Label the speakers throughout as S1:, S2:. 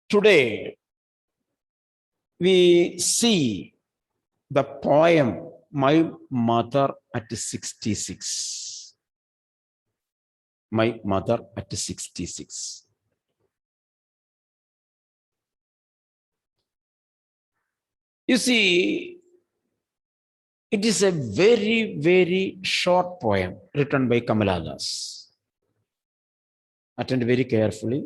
S1: Today, we see the poem My Mother at 66. My Mother at 66. You see, it is a very, very short poem written by Kamala Das. Attend very carefully.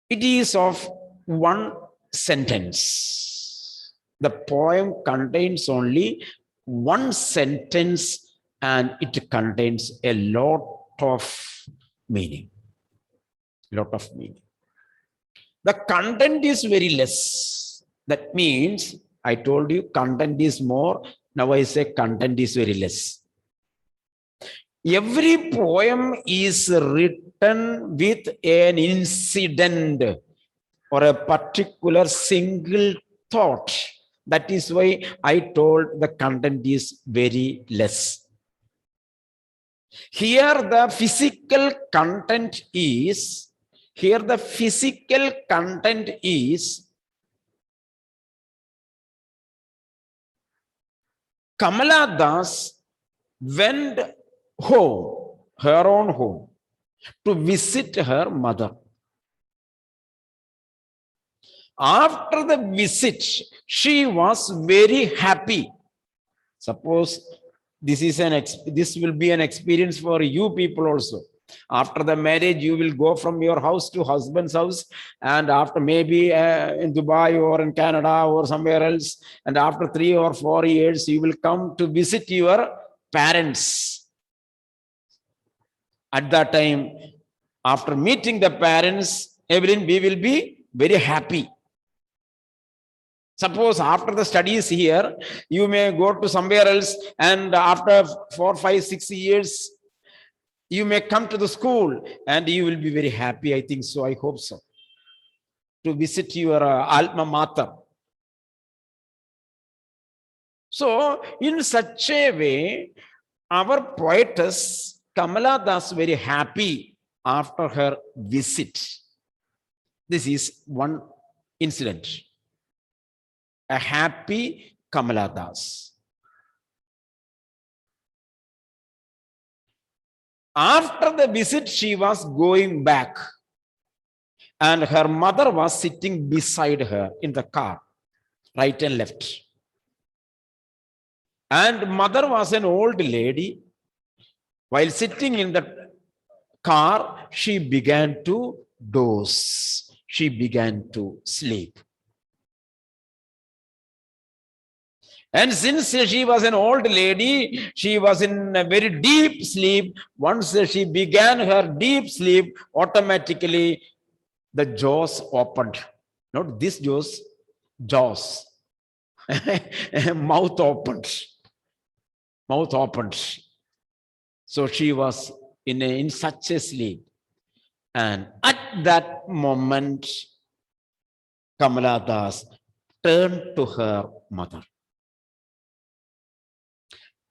S1: It is of one sentence. The poem contains only one sentence and it contains a lot of meaning. Lot of meaning. The content is very less. That means, I told you content is more. Now I say content is very less. Every poem is written with an incident or a particular single thought. That is why I told the content is very less. Here the physical content is, Kamala Das went home, her own home, to visit her mother. After the visit, she was very happy. Suppose this will be an experience for you people also. After the marriage, you will go from your house to husband's house, and after maybe in Dubai or in Canada or somewhere else, and after 3 or 4 years, you will come to visit your parents. At that time, after meeting the parents, Evelyn, we will be very happy. Suppose after the studies here, you may go to somewhere else, and after 4, 5, 6 years, you may come to the school and you will be very happy. I think so. I hope so. To visit your alma mater. So, in such a way, our poetess Kamala Das very happy after her visit. This is one incident. A happy Kamala Das. After the visit, she was going back, and her mother was sitting beside her in the car, right and left. And mother was an old lady. While sitting in the car, she began to doze. She began to sleep. And since she was an old lady, she was in a very deep sleep. Once she began her deep sleep, automatically the jaws opened. Not this jaws, jaws. Mouth opened. Mouth opened. So she was in such a sleep. And at that moment, Kamala Das turned to her mother.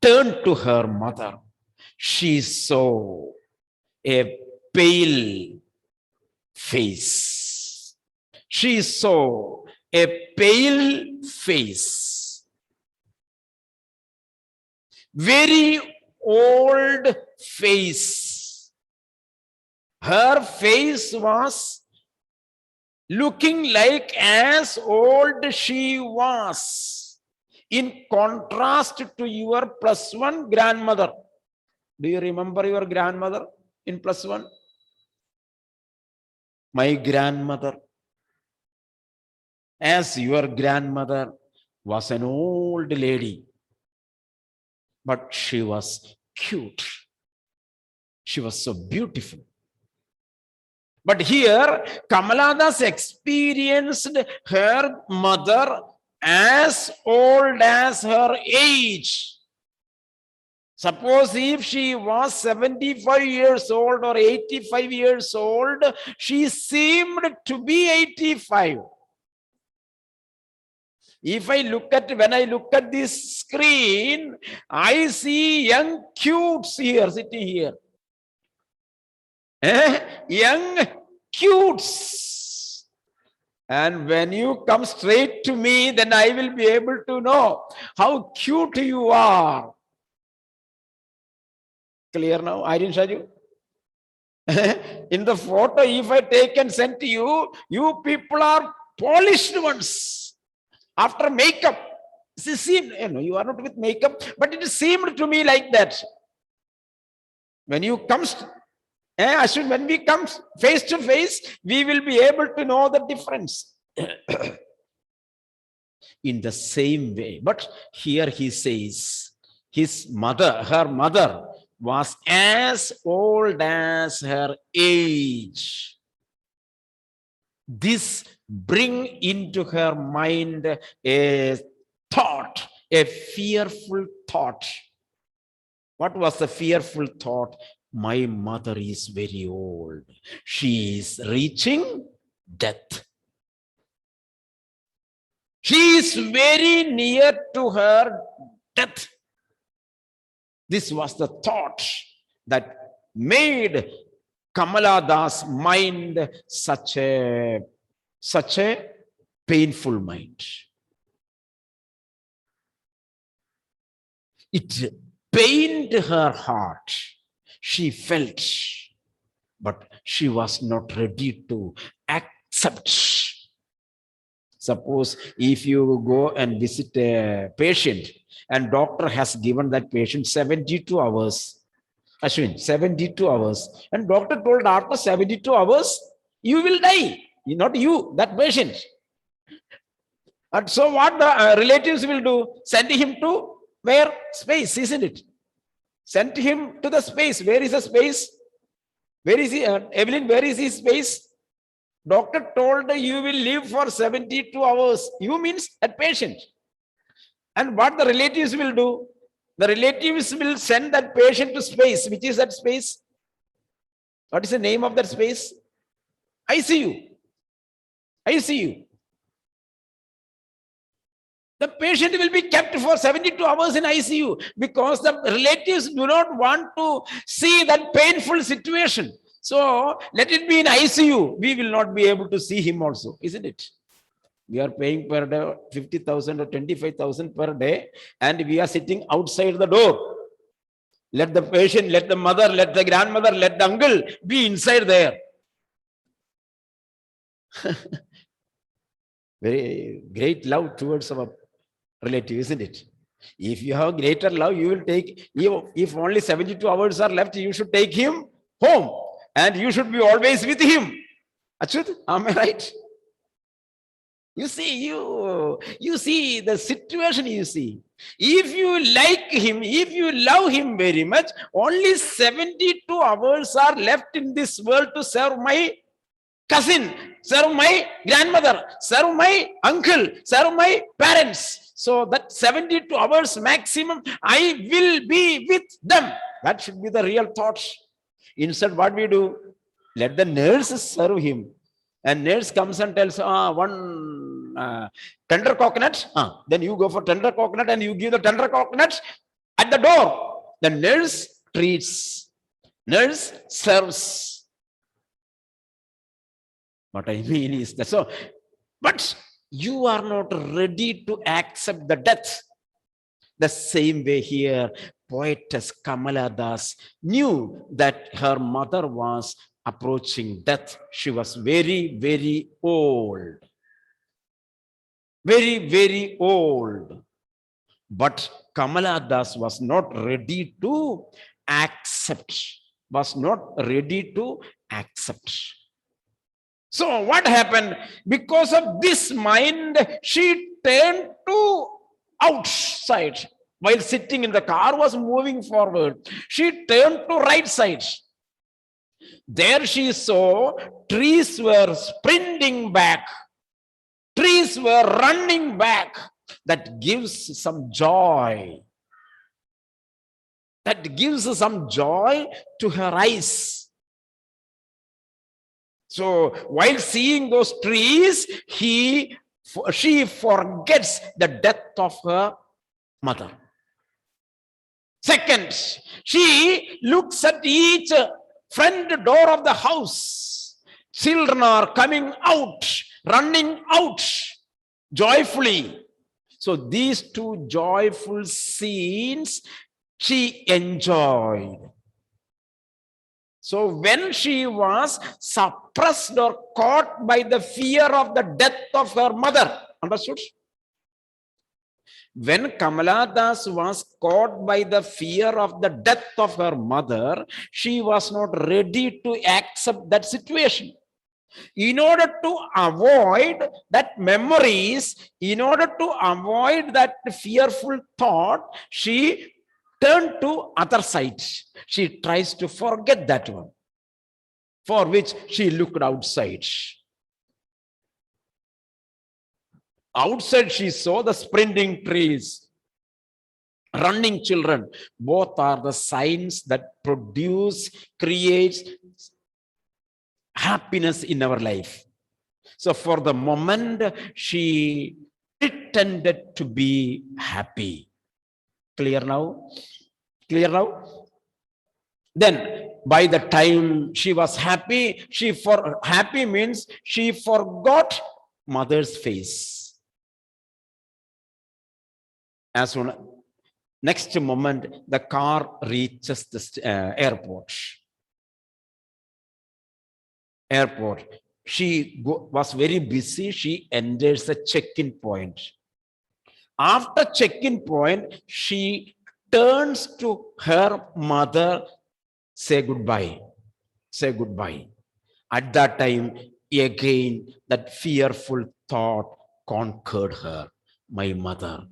S1: Turned to her mother. She saw a pale face. She saw a pale face. Very old face. Her face was looking like as old she was. In contrast to your +1 grandmother. Do you remember your grandmother in +1? My grandmother, as your grandmother, was an old lady, but she was cute. She was so beautiful. But here, Kamala Das experienced her mother as old as her age. Suppose if she was 75 years old or 85 years old, she seemed to be 85. When I look at this screen, I see young cutes here, sitting here. Young cutes. And when you come straight to me, then I will be able to know how cute you are. Clear now? I didn't show you. In the photo, if I take and send to you, you people are polished ones after makeup. It seemed, you are not with makeup, but it seemed to me like that. When you come, Ashwin, when we come face to face, we will be able to know the difference. In the same way, but here he says, her mother was as old as her age. This bring into her mind a thought, a fearful thought. What was the fearful thought? My mother is very old. She is reaching death. She is very near to her death. This was the thought that made Kamala Das' mind such a painful mind. It pained her heart. She felt, but she was not ready to accept. Suppose if you go and visit a patient and doctor has given that patient 72 hours, Ashwin, 72 hours, and doctor told after 72 hours, you will die. Not you, that patient. And so what the relatives will do? Send him to where? Space, isn't it? Send him to the space. Where is the space? Where is he? Evelyn, where is his space? Doctor told you will live for 72 hours. You means that patient. And what the relatives will do? The relatives will send that patient to space. Which is that space? What is the name of that space? ICU. ICU. The patient will be kept for 72 hours in ICU because the relatives do not want to see that painful situation. So let it be in ICU. We will not be able to see him also, isn't it? We are paying per day 50,000 or 25,000 per day, and we are sitting outside the door. Let the patient, let the mother, let the grandmother, let the uncle be inside there. Very great love towards our relative, isn't it? If you have greater love, you will take, if only 72 hours are left, you should take him home and you should be always with him. Achyut, am I right? You see, you see the situation, you see. If you like him, if you love him very much, only 72 hours are left in this world to serve my cousin, serve my grandmother, serve my uncle, serve my parents. So that 72 hours maximum, I will be with them. That should be the real thought. Instead, what we do? Let the nurse serve him. And nurse comes and tells, one tender coconut. Then you go for tender coconut and you give the tender coconut at the door. The nurse treats. Nurse serves. What I mean is that so, but you are not ready to accept the death. The same way here, poetess Kamala Das knew that her mother was approaching death. She was very, very old. Very, very old. But Kamala Das was not ready to accept. Was not ready to accept. So what happened? Because of this mind, she turned to outside. While sitting in the car was moving forward, she turned to right side. There she saw trees were sprinting back. Trees were running back. That gives some joy. That gives some joy to her eyes. So while seeing those trees, she forgets the death of her mother. Second, she looks at each front door of the house. Children are coming out, running out joyfully. So these two joyful scenes she enjoyed. So when she was suppressed or caught by the fear of the death of her mother, understood? When Kamala Das was caught by the fear of the death of her mother, she was not ready to accept that situation. In order to avoid that memories, in order to avoid that fearful thought, she turned to other side. She tries to forget that one, for which she looked outside. Outside, she saw the sprinting trees, running children. Both are the signs that creates happiness in our life. So for the moment, she pretended to be happy. Clear now? Clear now? Then by the time she was happy, happy means she forgot mother's face. As soon next moment, the car reaches the airport. She was very busy. She enters the check-in point. After check-in point, she turns to her mother, say goodbye. Say goodbye. At that time, again, that fearful thought conquered her. My mother.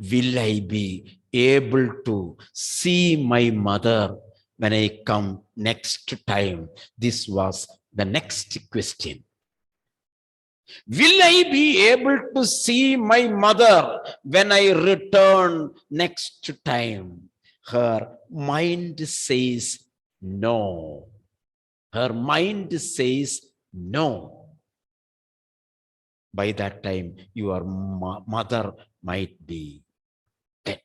S1: Will I be able to see my mother when I come next time? This was the next question. Will I be able to see my mother when I return next time? Her mind says no. Her mind says no. By that time, your mother might be dead.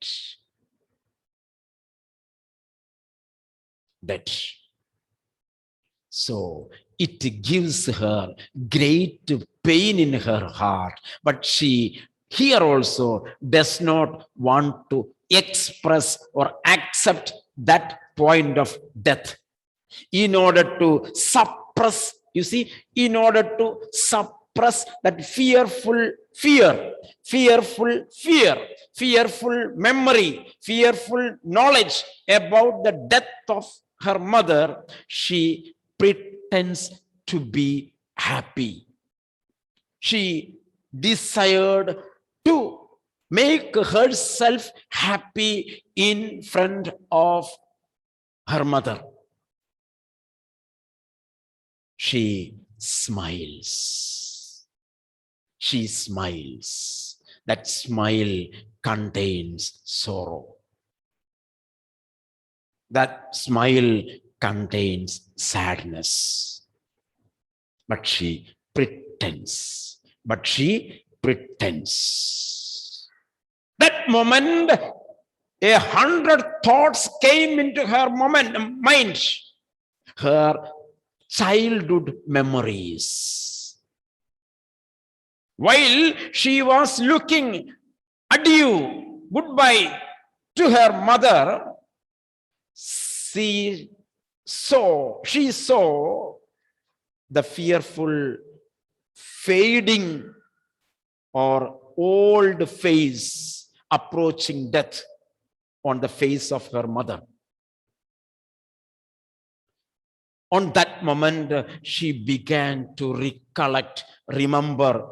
S1: Dead. So it gives her great pain in her heart, but she here also does not want to express or accept that point of death. In order to suppress, you see, in order to suppress that fearful memory, fearful knowledge about the death of her mother, she pretends to be happy. She desired to make herself happy in front of her mother. She smiles. She smiles. That smile contains sorrow. That smile contains sadness. But she pretends. But she pretends. That moment, 100 thoughts came into her mind. Her childhood memories. While she was looking adieu, goodbye to her mother, she saw the fearful fading or old face approaching death on the face of her mother. On that moment, she began to remember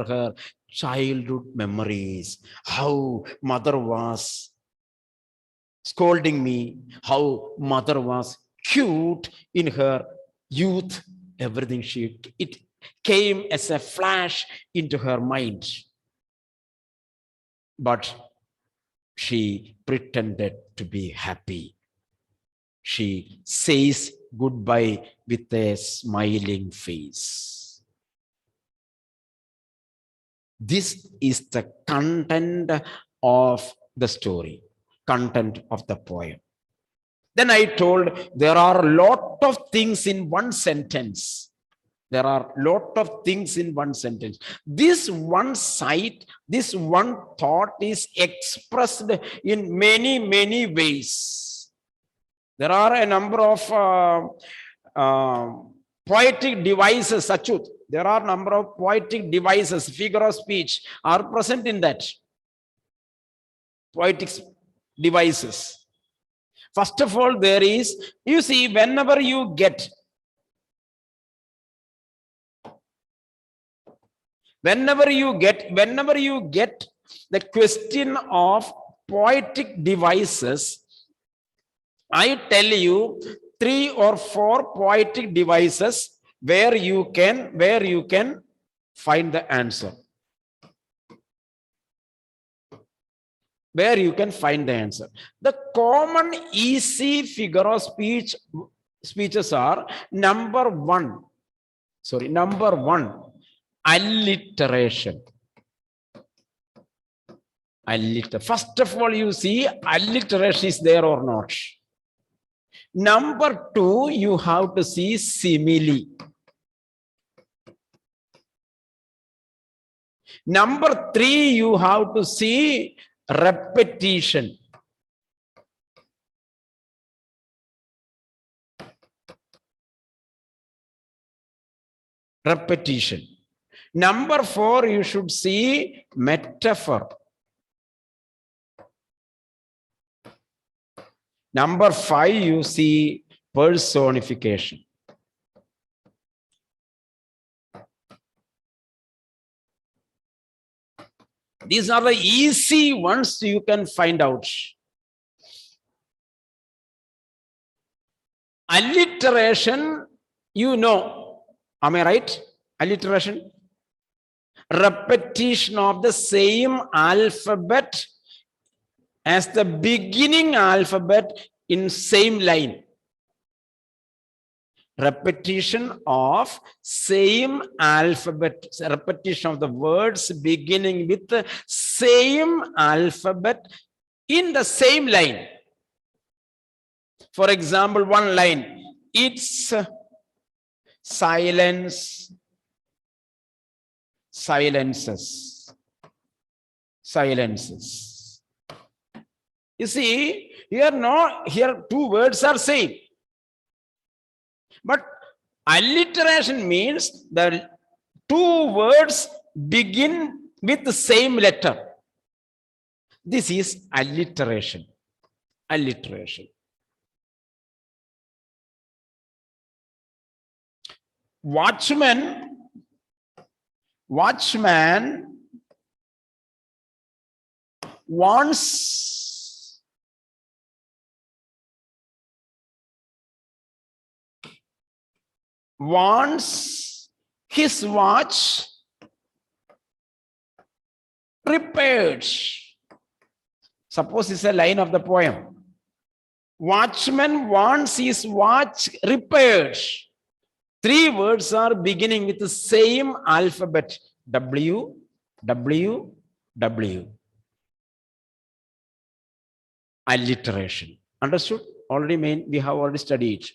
S1: her childhood memories, how mother was scolding me, how mother was cute in her youth, everything it came as a flash into her mind. But she pretended to be happy. She says goodbye with a smiling face. This is the content of the story, content of the poem. Then I told there are a lot of things in one sentence. There are a lot of things in one sentence. This one sight, this one thought is expressed in many, many ways. There are a number of poetic devices, Achut. There are a number of poetic devices, figure of speech are present in that. Poetic devices. First of all, there is, you see, whenever you get the question of poetic devices, I tell you 3 or 4 poetic devices where you can find the answer. Where you can find the answer. The common easy figure of speeches are number one, alliteration. First of all, you see alliteration is there or not. Number 2, you have to see simile. Number 3, you have to see repetition. Number 4, you should see metaphor. Number 5, you see personification. These are the easy ones you can find out. Alliteration, you know, am I right? Alliteration, repetition of the same alphabet as the beginning alphabet in same line. Repetition of same alphabet, repetition of the words beginning with the same alphabet in the same line. For example, one line, it's silence, silences. You see, here 2 words are same. But alliteration means the 2 words begin with the same letter. This is alliteration. Watchman wants his watch repaired. Suppose it's a line of the poem. Watchman wants his watch repaired. 3 words are beginning with the same alphabet. W, W, W. Alliteration. Understood? We have already studied.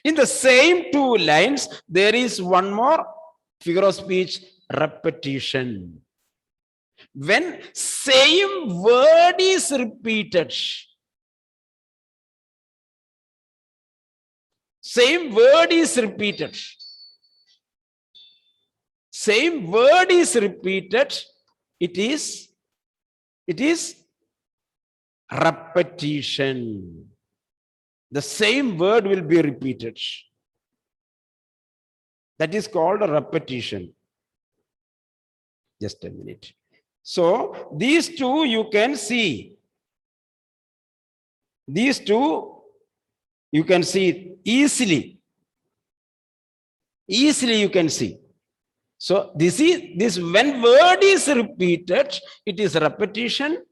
S1: In the same 2 lines, there is one more figure of speech, repetition. When same word is repeated, it is repetition. The same word will be repeated. That is called a repetition. Just a minute. So these 2 you can see. These 2 you can see easily. You can see. So this when word is repeated, it is repetition.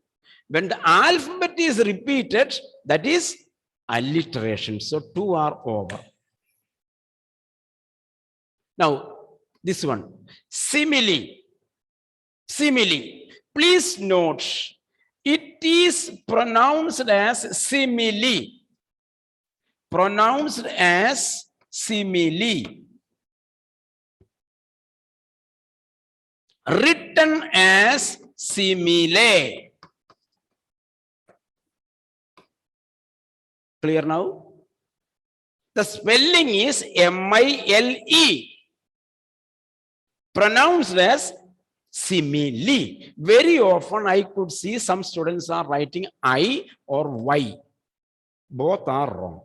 S1: When the alphabet is repeated, that is alliteration. So 2 are over. Now this one, simile. Please note, it is pronounced as simile. written as simile. Clear now? The spelling is M-I-L-E, pronounced as simile. Very often I could see some students are writing I or Y. Both are wrong.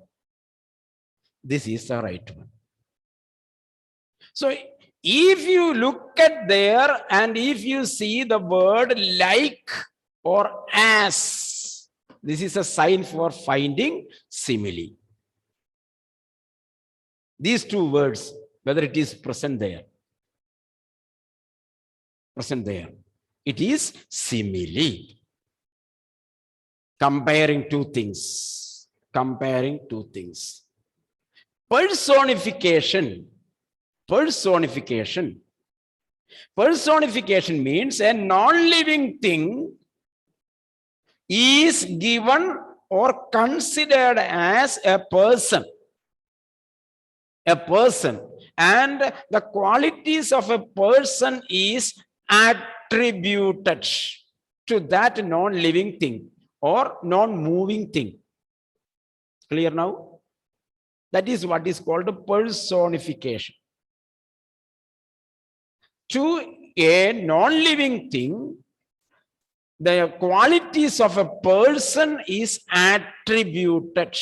S1: This is the right one. So if you look at there and if you see the word like or as, this is a sign for finding simile. These two words, whether it is present there, it is simile. Comparing two things. Personification means a non-living thing is given or considered as a person, and the qualities of a person is attributed to that non-living thing or non-moving thing. Clear now? That is what is called personification. To a non-living thing, the qualities of a person is attributed.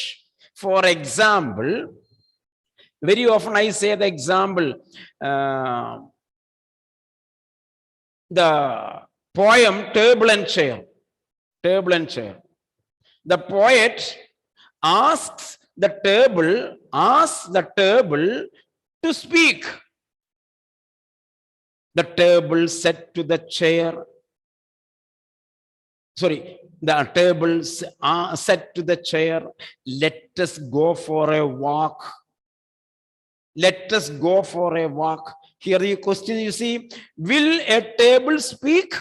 S1: For example, very often I say the example, the poem Table and Chair. The poet asks the table to speak. The table said to the chair, the table said to the chair, let us go for a walk. Here the question you see, will a table speak?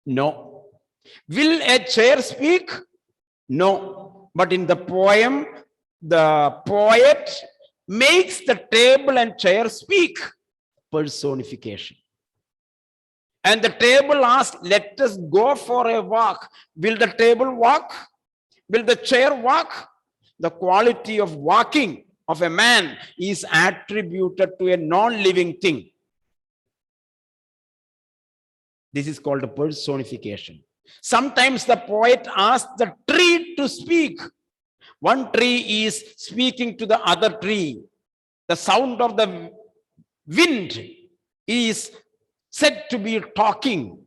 S1: No. Will a chair speak? No. But in the poem, the poet makes the table and chair speak. Personification. And the table asks, let us go for a walk. Will the table walk? Will the chair walk? The quality of walking of a man is attributed to a non-living thing. This is called a personification. Sometimes the poet asks the tree to speak. One tree is speaking to the other tree. The sound of the wind is said to be talking.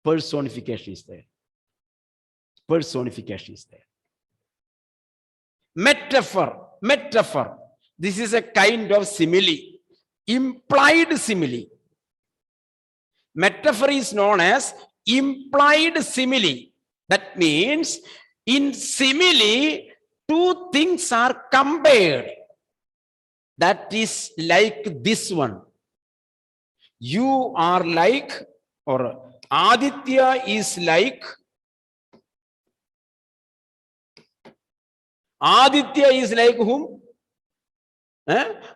S1: Personification is there. Metaphor. This is a kind of simile. Implied simile. Metaphor is known as implied simile. That means in simile, two things are compared. That is like this one. You are like, or Aditya is like. Aditya is like whom?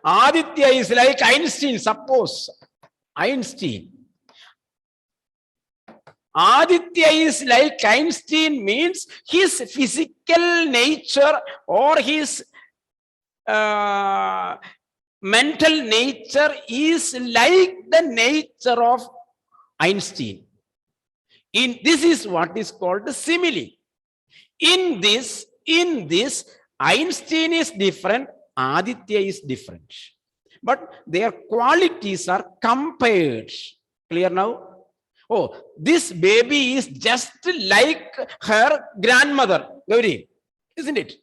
S1: Aditya is like Einstein, suppose. Einstein. Aditya is like Einstein means his physical nature or his mental nature is like the nature of Einstein. This is what is called the simile. In this, Einstein is different, Aditya is different. But their qualities are compared. Clear now? Oh, this baby is just like her grandmother, Gauri, isn't it?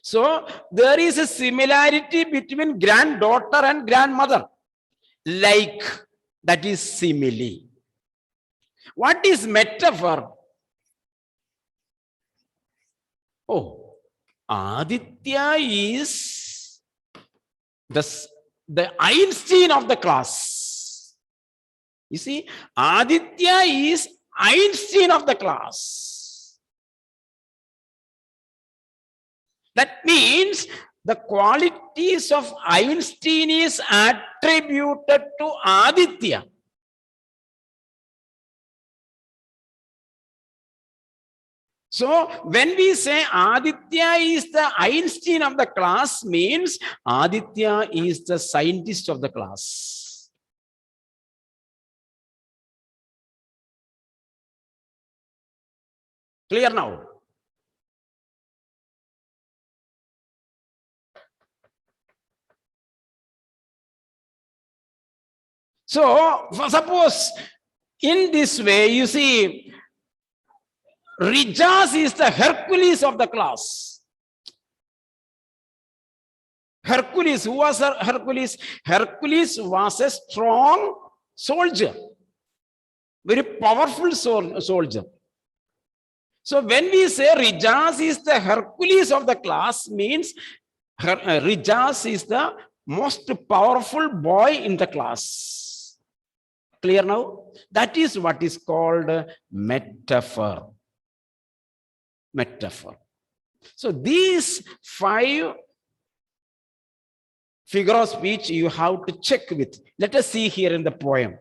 S1: So there is a similarity between granddaughter and grandmother. Like, that is simile. What is metaphor? Oh, Aditya is the Einstein of the class. You see, Aditya is Einstein of the class. That means the qualities of Einstein is attributed to Aditya. So when we say Aditya is the Einstein of the class, means Aditya is the scientist of the class. Clear now? So suppose in this way, you see, Rijas is the Hercules of the class. Hercules, who was Hercules? Hercules was a strong soldier, very powerful soldier. So when we say Rijas is the Hercules of the class, means Rijas is the most powerful boy in the class. Clear now? That is what is called metaphor. Metaphor. So these 5 figure of speech you have to check with. Let us see here in the poem.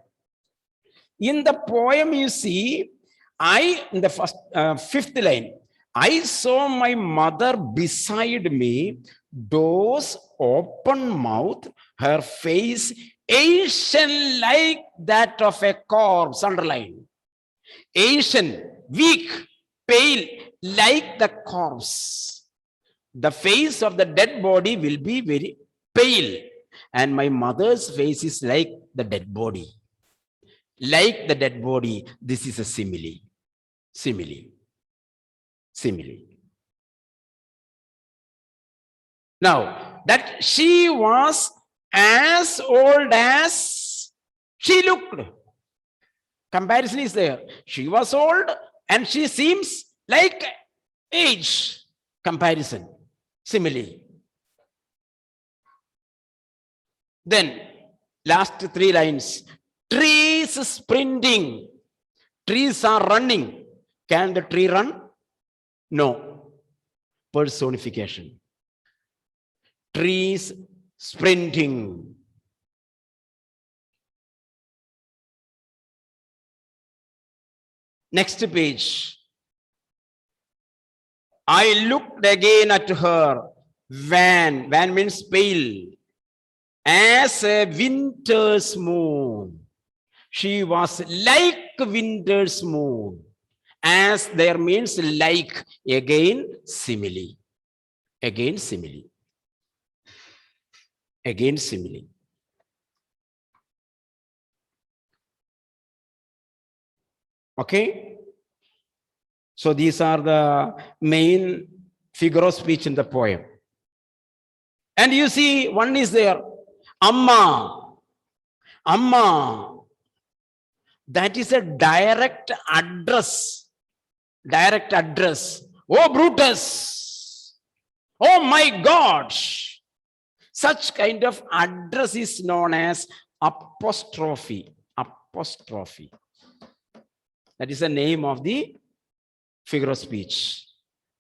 S1: In the poem, you see, in the first 5th line, I saw my mother beside me, doors open mouth, her face Asian like that of a corpse. Underline. Asian, weak, pale, like the corpse. The face of the dead body will be very pale, and my mother's face is like the dead body. Like the dead body, this is a simile. Simile. Simile. Now, that she was as old as she looked. Comparison is there. She was old and she seems like age. Comparison. Simile. Then, last 3 lines. Trees sprinting. Trees are running. Can the tree run? No. Personification. Trees sprinting. Next page. I looked again at her. Wan means pale. As a winter's moon. She was like winter's moon. As there means like. Again simile. Again simile. Again simile. Okay. So these are the main figure of speech in the poem. And you see, one is there. Amma. Amma. That is a direct address. Direct address. Oh, Brutus. Oh, my God. Such kind of address is known as apostrophe. Apostrophe. That is the name of the figure of speech.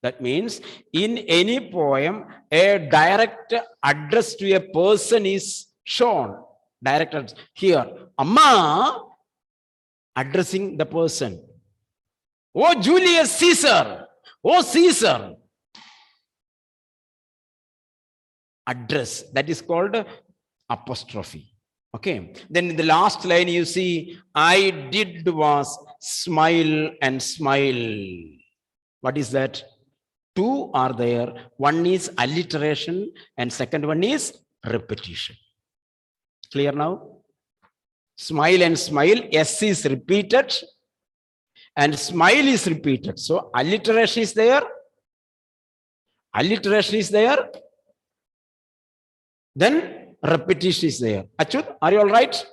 S1: That means in any poem, a direct address to a person is shown. Direct address. Here, Amma addressing the person. Oh, Julius Caesar. Oh, Caesar. Address. That is called apostrophe. Okay. Then in the last line, you see, I did was smile and smile. What is that? 2 are there. One is alliteration and second one is repetition. Clear now? Smile and smile. S is repeated and smile is repeated. So alliteration is there. Alliteration is there. Then repetition is there. Achyut, are you all right?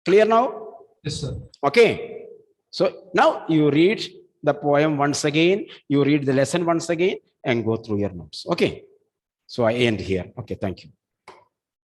S1: Clear now?
S2: Yes, sir.
S1: Okay. So now you read the poem once again, you read the lesson once again and go through your notes. Okay. So I end here. Okay. Thank you.